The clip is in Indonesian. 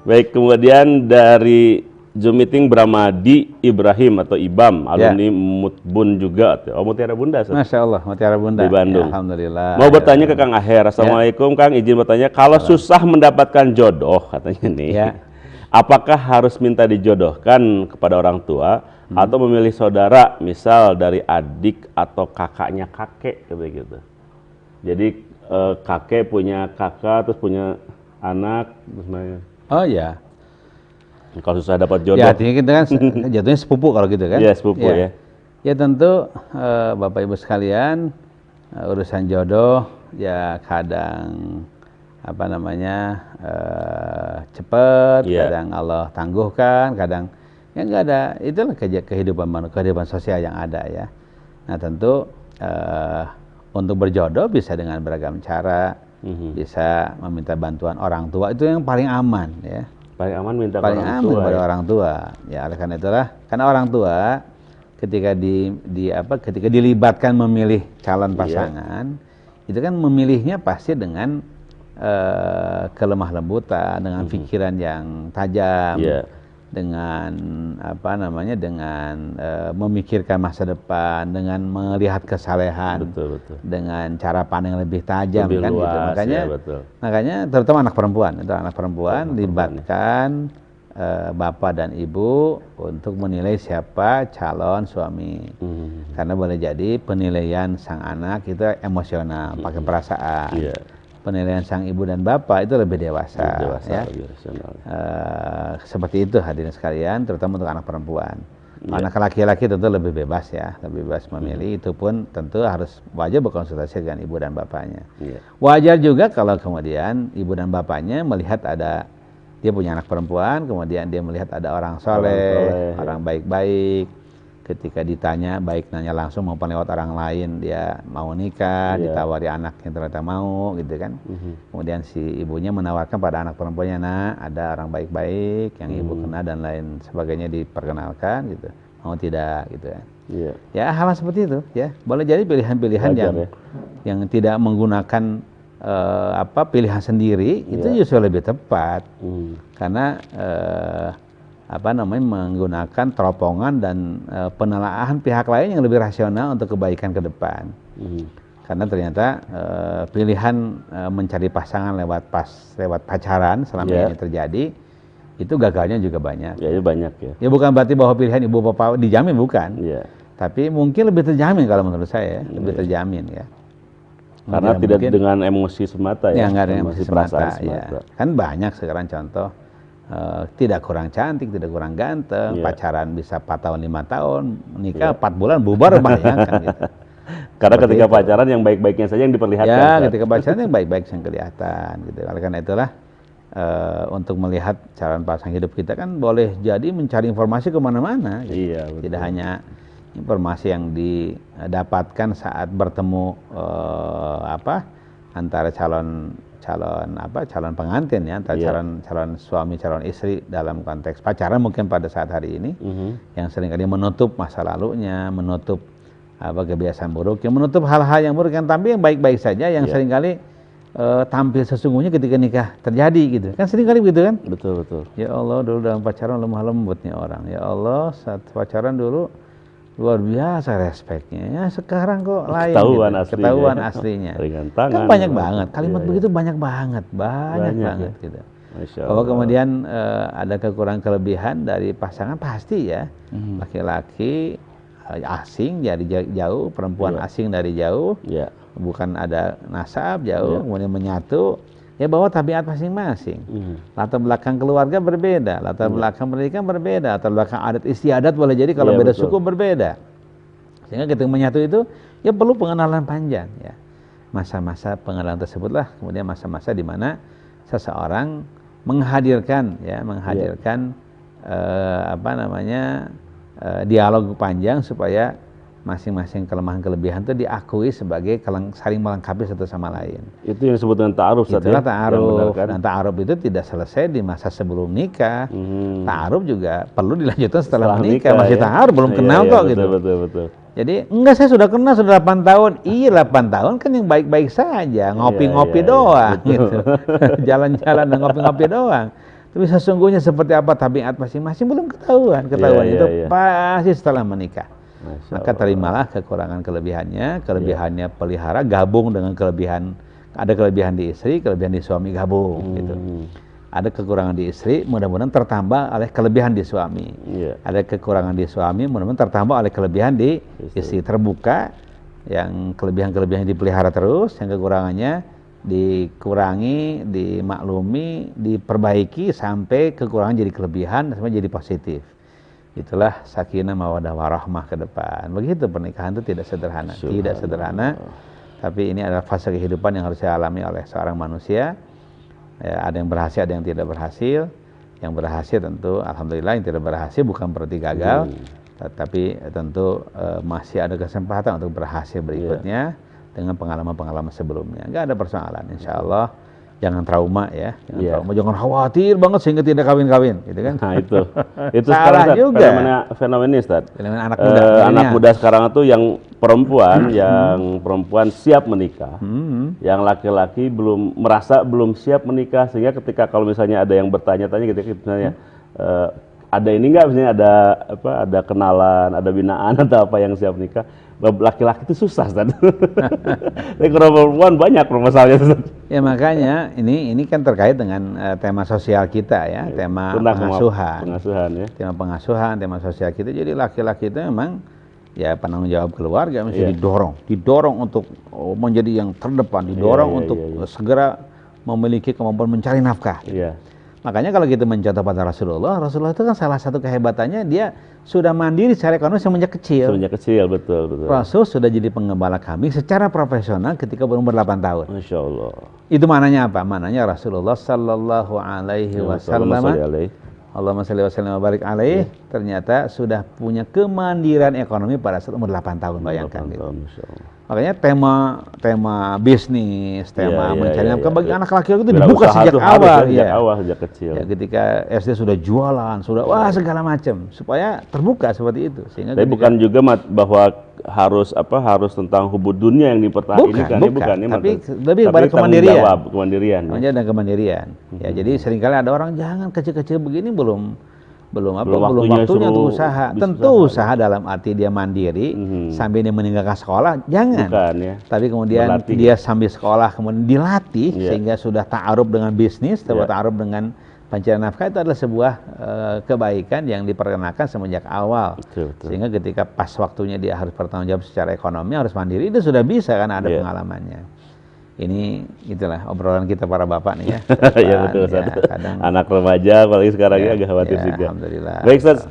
Baik, kemudian dari Zoom meeting Bramadi Ibrahim atau Ibam, alumni Mutbun juga. Oh, Mutiara Bunda. Masya Allah, Mutiara Bunda. Di Bandung. Ya, alhamdulillah. Mau bertanya ke Kang Aher. Assalamualaikum, Kang. Izin bertanya, kalau susah mendapatkan jodoh, katanya nih, apakah harus minta dijodohkan kepada orang tua atau memilih saudara, misal dari adik atau kakaknya kakek, gitu. Jadi kakek punya kakak, terus punya anak, terus oh ya. Kalau susah dapat jodoh. Ya, artinya kita kan jatuhnya sepupu kalau gitu kan. Iya, sepupu ya. Ya tentu Bapak Ibu sekalian, urusan jodoh ya kadang apa namanya cepat, kadang Allah tangguhkan, kadang ya enggak ada. Itulah kehidupan sosial yang ada ya. Nah, tentu untuk berjodoh bisa dengan beragam cara, bisa meminta bantuan orang tua, itu yang paling aman ya. Paling aman minta paling orang aman tua, kepada orang tua. Ya, oleh karena itulah, karena orang tua ketika ketika dilibatkan memilih calon pasangan, itu kan memilihnya pasti dengan kelemah lembutan, dengan pikiran yang tajam, dengan apa namanya, dengan memikirkan masa depan, dengan melihat kesalehan, dengan cara pandang yang lebih tajam, lebih kan luas, gitu. Makanya terutama anak perempuan libatkan bapak dan ibu untuk menilai siapa calon suami. Karena boleh jadi penilaian sang anak itu emosional, pakai perasaan. Penilaian sang ibu dan bapak itu lebih dewasa, ya. Lebih seperti itu hadirin sekalian, terutama untuk anak perempuan. Anak laki-laki tentu lebih bebas ya, lebih bebas memilih. Itu pun tentu harus wajib berkonsultasi dengan ibu dan bapaknya. Wajar juga kalau kemudian ibu dan bapaknya melihat ada dia punya anak perempuan, kemudian dia melihat ada orang soleh, orang baik-baik. Ketika ditanya, baik nanya langsung maupun lewat orang lain, dia mau nikah, ditawari anak yang ternyata mau, gitu kan. Kemudian si ibunya menawarkan pada anak perempuannya, nah ada orang baik-baik yang ibu kenal dan lain sebagainya, diperkenalkan, gitu. Mau tidak, gitu ya. Ya hal seperti itu, ya. Boleh jadi pilihan-pilihan yang tidak menggunakan pilihan sendiri, itu justru lebih tepat. Karena menggunakan teropongan dan penelaahan pihak lain yang lebih rasional untuk kebaikan ke depan. Karena ternyata pilihan mencari pasangan lewat pacaran selama ini terjadi, itu gagalnya juga banyak. Ya, banyak ya. Ya bukan berarti bahwa pilihan ibu bapak dijamin, bukan. Tapi mungkin lebih terjamin kalau menurut saya, lebih terjamin ya. Karena tidak dengan emosi semata ya. Nggak ada emosi semata. Ya. Kan banyak sekarang contoh. Tidak kurang cantik, tidak kurang ganteng, pacaran bisa 4 tahun, 5 tahun, menikah 4 bulan, bubar, banyak kan gitu. Karena ketika pacaran yang baik-baiknya saja yang diperlihatkan. Ya, ketika pacaran yang baik-baik yang kelihatan gitu. Oleh karena itulah untuk melihat calon pasangan hidup kita kan boleh jadi mencari informasi kemana-mana gitu. Tidak hanya informasi yang didapatkan saat bertemu antara calon pengantin ya, antara calon suami, calon istri dalam konteks pacaran mungkin pada saat hari ini, yang seringkali menutup masa lalunya, menutup kebiasaan buruk, yang menutup hal-hal yang buruk, yang tampil yang baik-baik saja, yang seringkali tampil sesungguhnya ketika nikah terjadi gitu. Kan seringkali begitu kan? Betul. Ya Allah, dulu dalam pacaran lemah lembutnya orang. Ya Allah, saat pacaran dulu luar biasa respeknya, ya sekarang kok lain ketahuan aslinya. Kan banyak banget kalimat begitu, banyak banget gitu. Bahwa kemudian ada kekurangan kelebihan dari pasangan pasti ya. Laki-laki asing dari jauh, perempuan asing dari jauh, bukan ada nasab jauh, kemudian menyatu. Ya bawa tabiat masing-masing. Latar belakang keluarga berbeda, latar belakang pendidikan berbeda, latar belakang adat istiadat boleh jadi kalau beda suku berbeda. Sehingga ketika menyatu itu ya perlu pengenalan panjang ya. Masa-masa pengenalan tersebutlah kemudian masa-masa di mana seseorang menghadirkan dialog panjang supaya masing-masing kelemahan kelebihan itu diakui sebagai saling melengkapi satu sama lain. Itu yang disebut dengan ta'aruf. Itulah ta'aruf. Dan ta'aruf itu tidak selesai di masa sebelum nikah. Ta'aruf juga perlu dilanjutkan setelah menikah. Masih ta'aruf, belum kenal kok gitu. Betul. Jadi enggak, saya sudah kenal sudah 8 tahun. Iya 8 tahun kan yang baik-baik saja, ngopi-ngopi doang gitu. Jalan-jalan dan ngopi-ngopi doang. Tapi sesungguhnya seperti apa tabiat masing-masing belum ketahuan. Ketahuan itu pasti setelah menikah. Maka terimalah kekurangan kelebihannya, kelebihannya pelihara gabung dengan kelebihan, ada kelebihan di istri, kelebihan di suami gabung gitu. Ada kekurangan di istri, mudah-mudahan tertambah oleh kelebihan di suami. Ada kekurangan di suami, mudah-mudahan tertambah oleh kelebihan di istri. Terbuka, yang kelebihan-kelebihan dipelihara terus, yang kekurangannya dikurangi, dimaklumi, diperbaiki sampai kekurangan jadi kelebihan, sampai jadi positif. Itulah sakinah mawaddah warahmah ke depan. Begitu pernikahan itu tidak sederhana, tidak sederhana. Tapi ini adalah fase kehidupan yang harus dialami oleh seorang manusia. Ya, ada yang berhasil, ada yang tidak berhasil. Yang berhasil tentu alhamdulillah, yang tidak berhasil bukan berarti gagal, tapi tentu masih ada kesempatan untuk berhasil berikutnya dengan pengalaman-pengalaman sebelumnya. Enggak ada persoalan, insya Allah. Jangan trauma ya, jangan khawatir banget sehingga tidak kawin-kawin, gitu kan? Nah itu salah sekarang juga. Fenomena Ustaz. Fenomena anak muda. Anak muda sekarang itu yang perempuan siap menikah, yang laki-laki belum siap menikah, sehingga ketika kalau misalnya ada yang bertanya-tanya gitu, misalnya ada ini enggak, misalnya ada kenalan, ada binaan atau apa yang siap menikah, laki-laki itu susah, Ustaz. Tapi kalau perempuan banyak masalahnya, Ustaz. Ya makanya ini kan terkait dengan tema sosial kita ya, tema pengasuhan ya. Tema pengasuhan, tema sosial kita. Jadi laki-laki itu memang ya penanggung jawab keluarga, mesti didorong untuk menjadi yang terdepan, didorong untuk segera memiliki kemampuan mencari nafkah. Makanya kalau kita mencontoh pada Rasulullah itu kan salah satu kehebatannya dia sudah mandiri secara ekonomi semenjak kecil. Semenjak kecil, betul. Rasul sudah jadi pengembala kambing secara profesional ketika berumur 8 tahun. Masya Allah. Itu mananya apa? Mananya Rasulullah Sallallahu Alaihi Wasallam, Allahumma shalli wa sallim wa barik alaih, ternyata sudah punya kemandiran ekonomi pada saat umur 8 tahun, bayangkan gitu. Makanya tema bisnis, tema mencari nafkah bagi anak laki-laki itu dibuka sejak awal, sejak kecil. Ya, ketika SD sudah jualan, sudah segala macam supaya terbuka seperti itu. Sehingga tapi bukan juga bahwa harus tentang hubud dunia yang dipertahankan, bukan. Tapi lebih pada kemandirian. Dan kemandirian. Ya, jadi seringkali ada orang jangan kecil-kecil begini belum waktunya untuk usaha. Tentu usaha dalam arti dia mandiri sambil dia meninggalkan sekolah, jangan. Bukan, ya. Tapi kemudian dia sambil sekolah kemudian dilatih sehingga sudah ta'aruf dengan bisnis, ta'aruf dengan pencarian nafkah, itu adalah sebuah kebaikan yang diperkenakan semenjak awal. Betul. Sehingga ketika pas waktunya dia harus bertanggung jawab secara ekonomi, harus mandiri, itu sudah bisa kan ada pengalamannya. Ini itulah obrolan kita para bapak nih ya. Iya betul. Kadang anak remaja apalagi sekarang ini agak khawatir juga. Alhamdulillah. Baik Ustaz,